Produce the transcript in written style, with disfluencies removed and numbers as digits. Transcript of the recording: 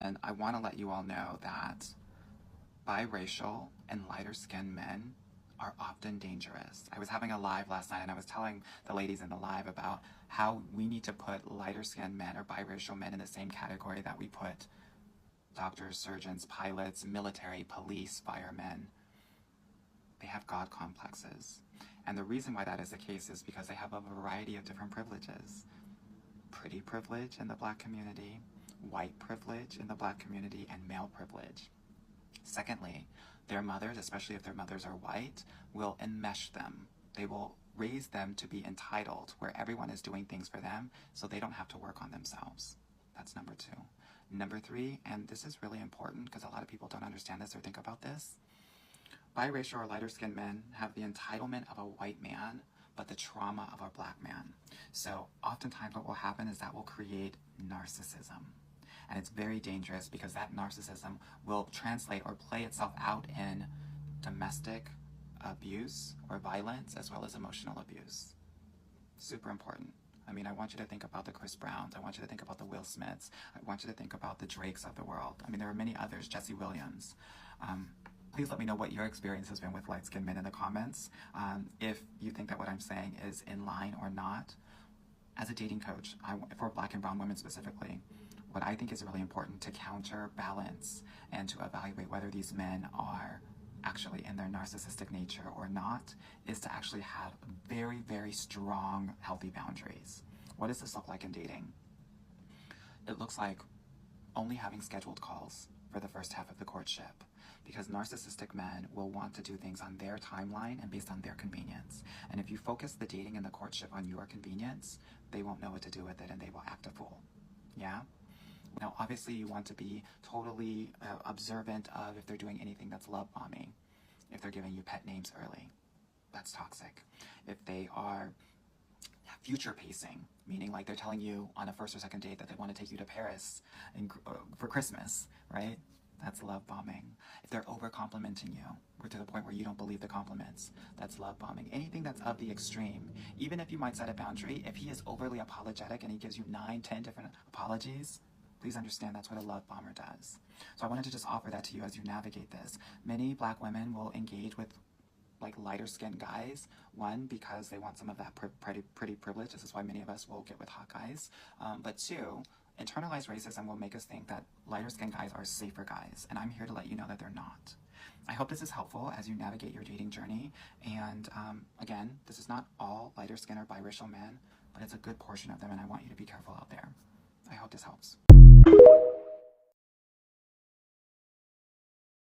And I want to let you all know that biracial and lighter skinned men are often dangerous. I was having a live last night and I was telling the ladies in the live about how we need to put lighter skinned men or biracial men in the same category that we put doctors, surgeons, pilots, military, police, firemen. They have God complexes. And the reason why that is the case is because they have a variety of different privileges. Pretty privilege in the black community, white privilege in the black community, and male privilege. Secondly, their mothers, especially if their mothers are white, will enmesh them. They will raise them to be entitled, where everyone is doing things for them, so they don't have to work on themselves. That's number two. Number three, and this is really important because a lot of people don't understand this or think about this, biracial or lighter skinned men have the entitlement of a white man, but the trauma of a black man. So oftentimes what will happen is that will create narcissism. And it's very dangerous because that narcissism will translate or play itself out in domestic abuse or violence as well as emotional abuse. Super important. I mean, I want you to think about the Chris Browns. I want you to think about the Will Smiths. I want you to think about the Drakes of the world. I mean, there are many others, Jesse Williams. Please let me know what your experience has been with light-skinned men in the comments. If you think that what I'm saying is in line or not. As a dating coach, for black and brown women specifically, what I think is really important to counterbalance and to evaluate whether these men are actually in their narcissistic nature or not is to actually have very, very strong, healthy boundaries. What does this look like in dating? It looks like only having scheduled calls for the first half of the courtship, because narcissistic men will want to do things on their timeline and based on their convenience. And if you focus the dating and the courtship on your convenience, they won't know what to do with it and they will act a fool. Yeah? Now, obviously, you want to be totally observant of if they're doing anything that's love bombing, if they're giving you pet names early. That's toxic. If they are future pacing, meaning like they're telling you on a first or second date that they want to take you to Paris for Christmas, right? That's love bombing. If they're over complimenting you, to the point where you don't believe the compliments, that's love bombing. Anything that's of the extreme, even if you might set a boundary, if he is overly apologetic and he gives you 9, 10 different apologies, please understand that's what a love bomber does. So I wanted to just offer that to you as you navigate this. Many black women will engage with like lighter skinned guys, one, because they want some of that pretty privilege. This is why many of us will get with hot guys. But two, internalized racism will make us think that lighter skinned guys are safer guys. And I'm here to let you know that they're not. I hope this is helpful as you navigate your dating journey. And again, this is not all lighter skinned or biracial men, but it's a good portion of them. And I want you to be careful out there. I hope this helps.